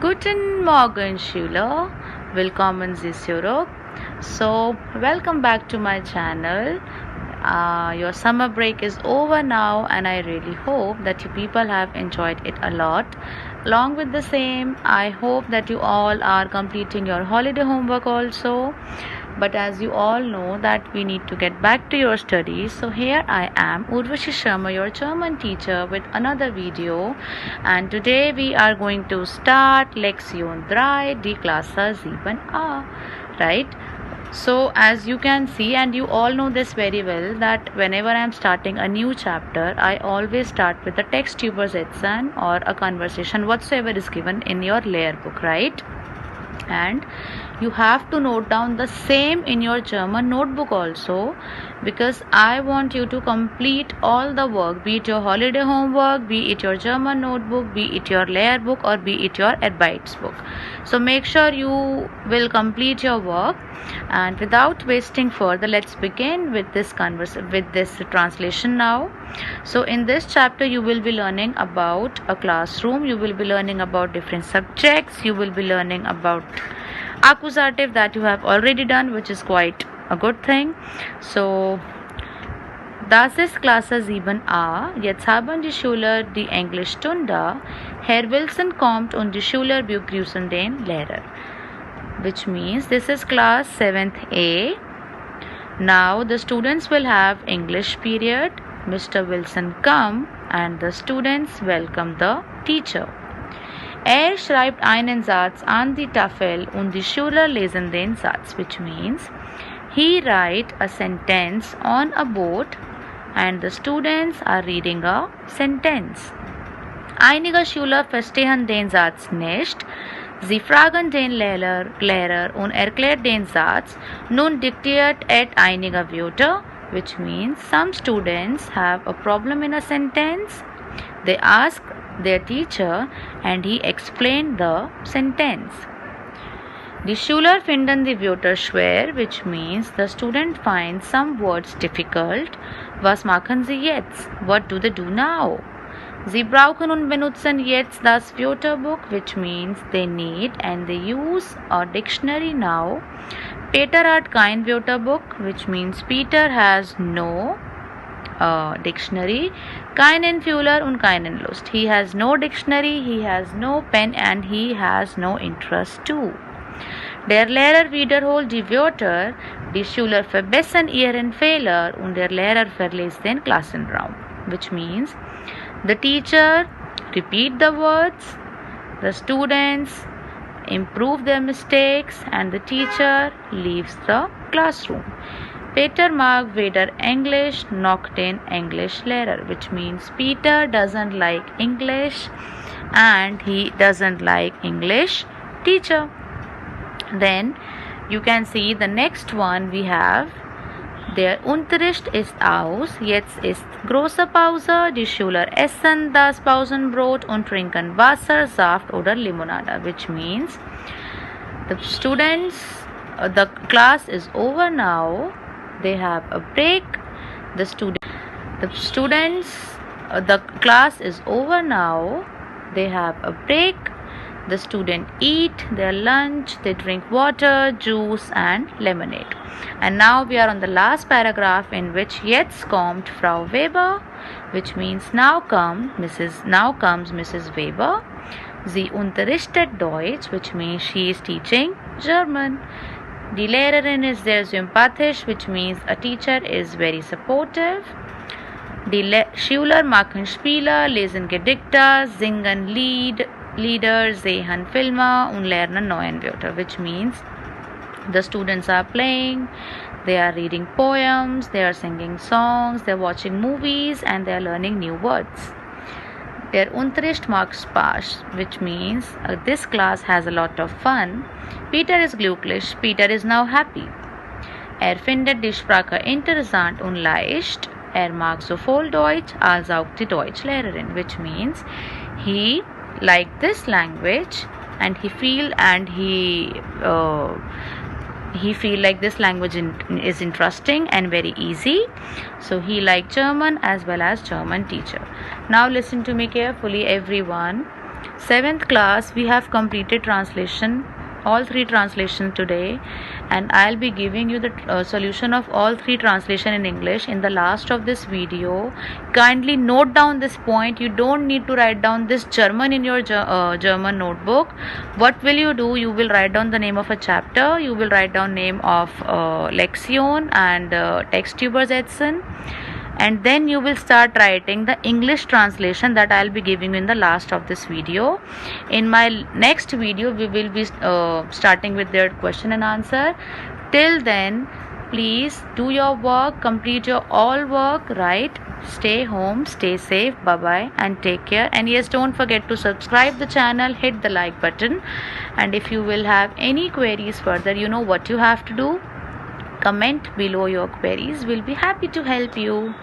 Guten Morgen, Schüler. Willkommen Sie zurück. So, welcome back to my channel. Your summer break is over now, and I really hope that you people have enjoyed it a lot. Along with the same, I hope that you all are completing your holiday homework also. But as you all know that we need to get back to your studies, so here I am, Urvashi Sharma, your German teacher, with another video. And today we are going to start Lektion 3, die Klasse 7a, right? So as you can see, and you all know this very well, that whenever I am starting a new chapter, I always start with a text Übersetzen or a conversation whatsoever is given in your layer book, right? And you have to note down the same in your German notebook also, because I want you to complete all the work, be it your holiday homework, be it your German notebook, be it your layer book, or be it your Arbeits book. So make sure you will complete your work. And without wasting further, let's begin with this translation now. So in this chapter you will be learning about a classroom, you will be learning about different subjects, you will be learning about accusative that you have already done, which is quite a good thing. So das ist Klasse 7a. Jetzt haben die Schüler die Englischstunde. Herr Wilson kommt und die Schüler begrüßen den Lehrer, which means this is class 7th A. Now the students will have English period. Mr. Wilson come and the students welcome the teacher. Er schreibt einen Satz an die Tafel und die Schüler lesen den Satz, which means he write a sentence on a board and the students are reading a sentence. Einige Schüler verstehen den Satz nicht. Sie fragen den Lehrer und erklärt den Satz. Nun diktiert einige Wörter, which means some students have a problem in a sentence. They ask their teacher and he explained the sentence. Die Schüler finden die Wörter schwer, which means the student finds some words difficult. Was machen sie jetzt? What do they do now? Sie brauchen und benutzen jetzt das Wörterbuch, which means they need and they use a dictionary now. Peter hat kein Wörterbuch, which means Peter has no dictionary. Keinen Fühler und keinen Lust. He has no dictionary, he has no pen and he has no interest too. Der Lehrer wiederholt die Wörter, die Schüler verbessern ihren Fehler und der Lehrer verlässt den Klassenraum, which means the teacher repeat the words, the students improve their mistakes and the teacher leaves the classroom. Peter mag weder English noch den Englischlehrer, which means Peter doesn't like English and he doesn't like English teacher. Then you can see the next one we have. Der Unterricht ist aus, jetzt ist große Pause, die Schüler essen das Pausenbrot und trinken Wasser, Saft oder Limonade, which means the students, the class is over now, they have a break, the class is over now, they have a break, the student eat their lunch, they drink water, juice and lemonade. And now we are on the last paragraph in which jetzt kommt Frau Weber, which means now comes Mrs. Weber. Sie unterrichtet Deutsch, which means she is teaching German. Die Lehrerin ist sehr sympathisch, which means a teacher is very supportive. Die Schüler machen Spiele, lesen Gedichte, singen Lieder, sehen Filme und lernen neue Wörter, which means the students are playing, they are reading poems, they are singing songs, they are watching movies and they are learning new words. Der Unterricht macht Spaß, which means this class has a lot of fun. Peter ist glücklich, Peter is now happy. Findet die Sprache interessant und leicht. Mag sowohl Deutsch als auch die Deutschlehrerin, which means he liked this language and he feel like this language is interesting and very easy. So he liked German as well as German teacher. Now listen to me carefully, everyone. 7th class we have completed translation, all 3 translations today, and I'll be giving you the solution of all 3 translation in English in the last of this video. Kindly note down this point. You don't need to write down this German in your German notebook. What will you do? You will write down the name of a chapter, you will write down name of Lexion and Textübersetzen, and then you will start writing the English translation that I'll be giving you in the last of this video. In my next video we will be starting with their question and answer. Till then, please do your work, complete your all work, right? Stay home, stay safe, bye bye, and take care. And yes, don't forget to subscribe the channel, hit the like button, and if you will have any queries further, you know what you have to do. Comment below your queries. We'll be happy to help you.